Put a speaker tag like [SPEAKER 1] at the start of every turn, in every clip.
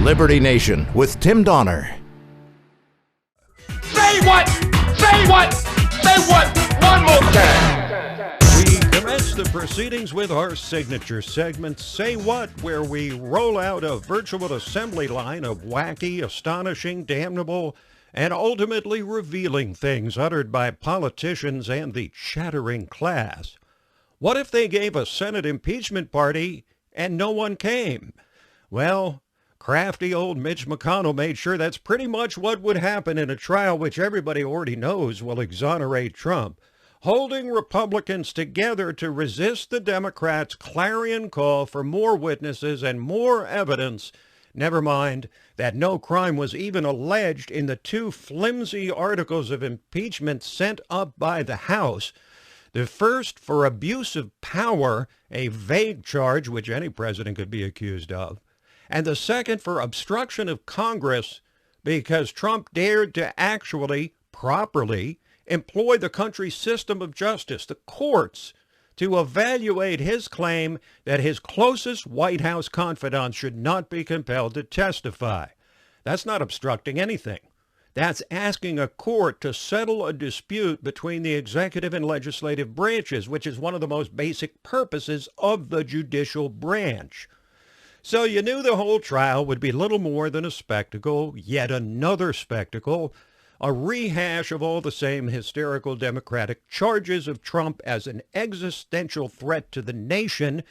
[SPEAKER 1] Liberty Nation with Tim Donner.
[SPEAKER 2] Say what? Say what? Say what? One more time.
[SPEAKER 3] We commence the proceedings with our signature segment, Say What, where we roll out a virtual assembly line of wacky, astonishing, damnable, and ultimately revealing things uttered by politicians and the chattering class. What if they gave a Senate impeachment party and no one came? Well, crafty old Mitch McConnell made sure that's pretty much what would happen in a trial which everybody already knows will exonerate Trump, holding Republicans together to resist the Democrats' clarion call for more witnesses and more evidence. Never mind that no crime was even alleged in the two flimsy articles of impeachment sent up by the House. The first for abuse of power, a vague charge which any president could be accused of, and the second for obstruction of Congress because Trump dared to actually, properly, employ the country's system of justice, the courts, to evaluate his claim that his closest White House confidants should not be compelled to testify. That's not obstructing anything. That's asking a court to settle a dispute between the executive and legislative branches, which is one of the most basic purposes of the judicial branch. So you knew the whole trial would be little more than a spectacle, yet another spectacle, a rehash of all the same hysterical Democratic charges of Trump as an existential threat to the nation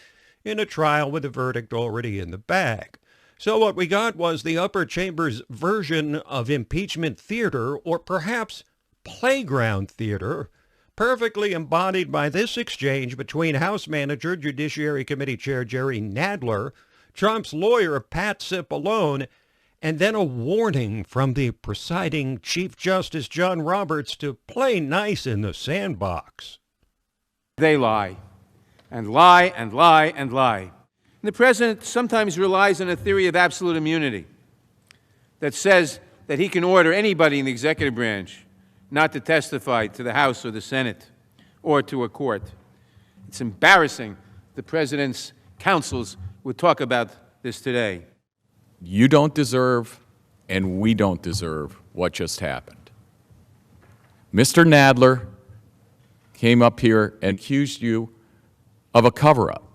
[SPEAKER 3] in a trial with a verdict already in the bag. So what we got was the upper chamber's version of impeachment theater, or perhaps playground theater, perfectly embodied by this exchange between House Manager, Judiciary Committee Chair Jerry Nadler, Trump's lawyer, Pat Cipollone, and then a warning from the presiding Chief Justice John Roberts to play nice in the sandbox.
[SPEAKER 4] They lie, and lie, and lie, and lie. And the president sometimes relies on a theory of absolute immunity that says that he can order anybody in the executive branch not to testify to the House or the Senate or to a court. It's embarrassing the president's counsels would talk about this today.
[SPEAKER 5] You don't deserve, and we don't deserve, what just happened. Mr. Nadler came up here and accused you of a cover-up.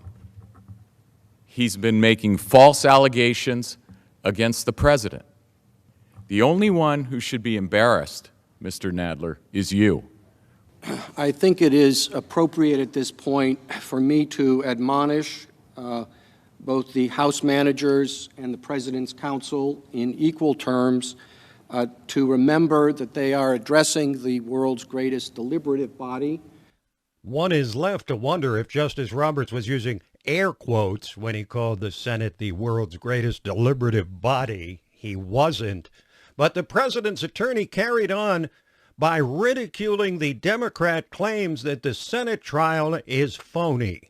[SPEAKER 5] He's been making false allegations against the president. The only one who should be embarrassed, Mr. Nadler, is you.
[SPEAKER 6] I think it is appropriate at this point for me to admonish both the House managers and the President's counsel in equal terms to remember that they are addressing the world's greatest deliberative body.
[SPEAKER 3] One is left to wonder if Justice Roberts was using air quotes when he called the Senate the world's greatest deliberative body. He wasn't. But the president's attorney carried on by ridiculing the Democrat claims that the Senate trial is phony.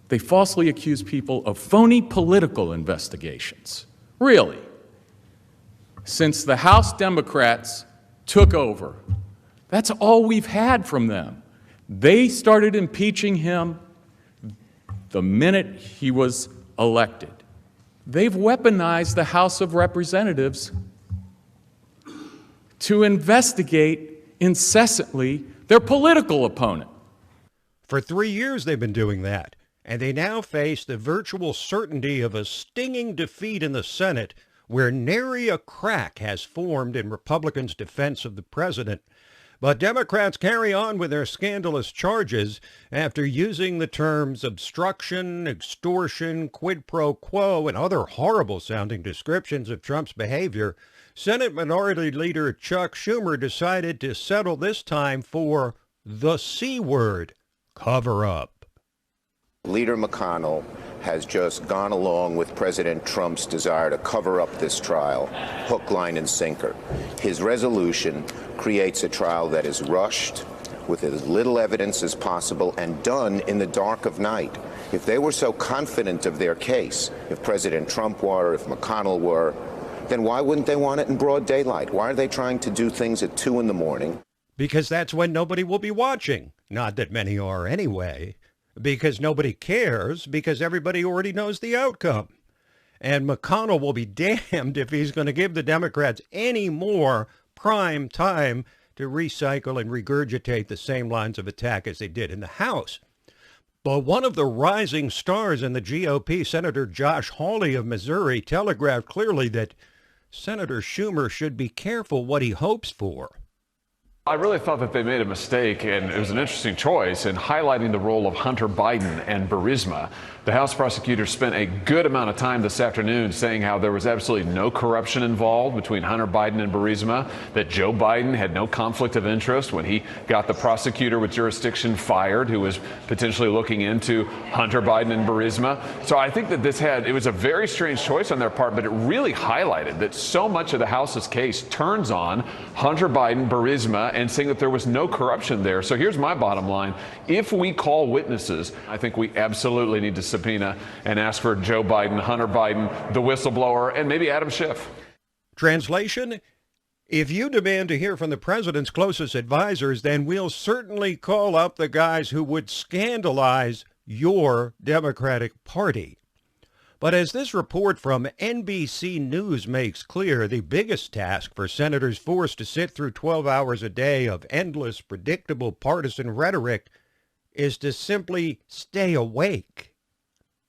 [SPEAKER 5] They falsely accuse people of phony political investigations. Really? Since the House Democrats took over, that's all we've had from them. They started impeaching him the minute he was elected. They've weaponized the House of Representatives to investigate incessantly their political opponent.
[SPEAKER 3] For 3 years they've been doing that. And they now face the virtual certainty of a stinging defeat in the Senate, where nary a crack has formed in Republicans' defense of the president. But Democrats carry on with their scandalous charges after using the terms obstruction, extortion, quid pro quo, and other horrible-sounding descriptions of Trump's behavior. Senate Minority Leader Chuck Schumer decided to settle this time for the C word, cover-up.
[SPEAKER 7] Leader McConnell has just gone along with President Trump's desire to cover up this trial, hook, line, and sinker. His resolution creates a trial that is rushed, with as little evidence as possible, and done in the dark of night. If they were so confident of their case, if President Trump were, if McConnell were, then why wouldn't they want it in broad daylight? Why are they trying to do things at 2 in the morning?
[SPEAKER 3] Because that's when nobody will be watching. Not that many are anyway. Because nobody cares, because everybody already knows the outcome. And McConnell will be damned if he's going to give the Democrats any more prime time to recycle and regurgitate the same lines of attack as they did in the House. But one of the rising stars in the GOP, Senator Josh Hawley of Missouri, telegraphed clearly that Senator Schumer should be careful what he hopes for.
[SPEAKER 8] I really thought that they made a mistake, and it was an interesting choice in highlighting the role of Hunter Biden and Burisma. The House prosecutors spent a good amount of time this afternoon saying how there was absolutely no corruption involved between Hunter Biden and Burisma, that Joe Biden had no conflict of interest when he got the prosecutor with jurisdiction fired who was potentially looking into Hunter Biden and Burisma. So I think that it was a very strange choice on their part, but it really highlighted that so much of the House's case turns on Hunter Biden, Burisma, and saying that there was no corruption there. So here's my bottom line. If we call witnesses, I think we absolutely need to subpoena and ask for Joe Biden, Hunter Biden, the whistleblower, and maybe Adam Schiff.
[SPEAKER 3] Translation, if you demand to hear from the president's closest advisors, then we'll certainly call up the guys who would scandalize your Democratic Party. But as this report from NBC News makes clear, the biggest task for senators forced to sit through 12 hours a day of endless, predictable partisan rhetoric is to simply stay awake.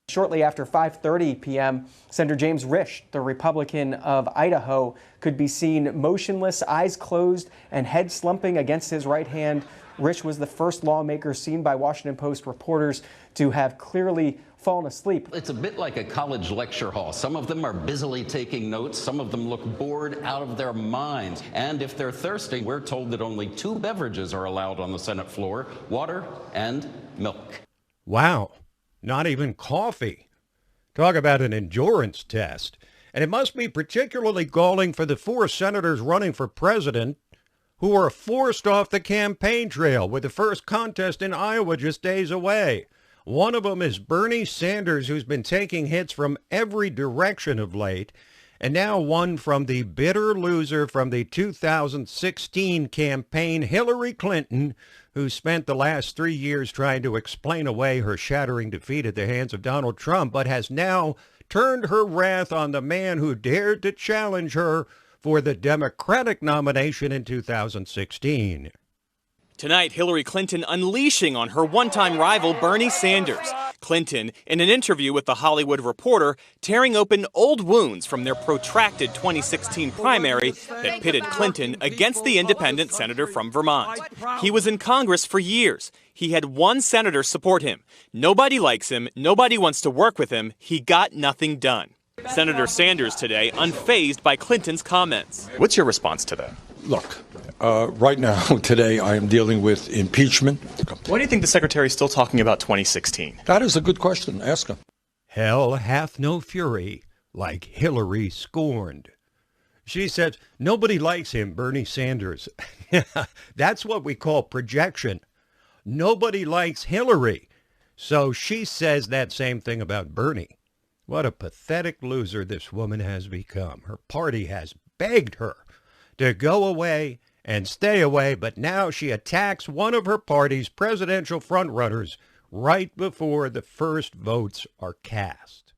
[SPEAKER 9] Shortly after 5:30 p.m., Senator James Risch, the Republican of Idaho, could be seen motionless, eyes closed, and head slumping against his right hand. Risch was the first lawmaker seen by Washington Post reporters to have clearly fallen asleep.
[SPEAKER 10] It's a bit like a college lecture hall. Some of them are busily taking notes. Some of them look bored out of their minds. And if they're thirsty, we're told that only 2 beverages are allowed on the Senate floor, water and milk.
[SPEAKER 3] Wow, not even coffee. Talk about an endurance test. And it must be particularly galling for the 4 senators running for president who are forced off the campaign trail with the first contest in Iowa just days away. One of them is Bernie Sanders, who's been taking hits from every direction of late, and now one from the bitter loser from the 2016 campaign, Hillary Clinton, who spent the last 3 years trying to explain away her shattering defeat at the hands of Donald Trump, but has now turned her wrath on the man who dared to challenge her for the Democratic nomination in 2016.
[SPEAKER 11] Tonight, Hillary Clinton unleashing on her one-time rival Bernie Sanders. Clinton, in an interview with The Hollywood Reporter, tearing open old wounds from their protracted 2016 primary that pitted Clinton against the independent senator from Vermont. He was in Congress for years. He had 1 senator support him. Nobody likes him. Nobody wants to work with him. He got nothing done. Senator Sanders today unfazed by Clinton's comments.
[SPEAKER 12] What's your response to that?
[SPEAKER 13] Look, right now, today, I am dealing with impeachment.
[SPEAKER 12] Why do you think the secretary is still talking about 2016?
[SPEAKER 13] That is a good question. Ask him.
[SPEAKER 3] Hell hath no fury like Hillary scorned. She says, nobody likes him, Bernie Sanders. That's what we call projection. Nobody likes Hillary. So she says that same thing about Bernie. What a pathetic loser this woman has become. Her party has begged her to go away and stay away, but now she attacks one of her party's presidential frontrunners right before the first votes are cast.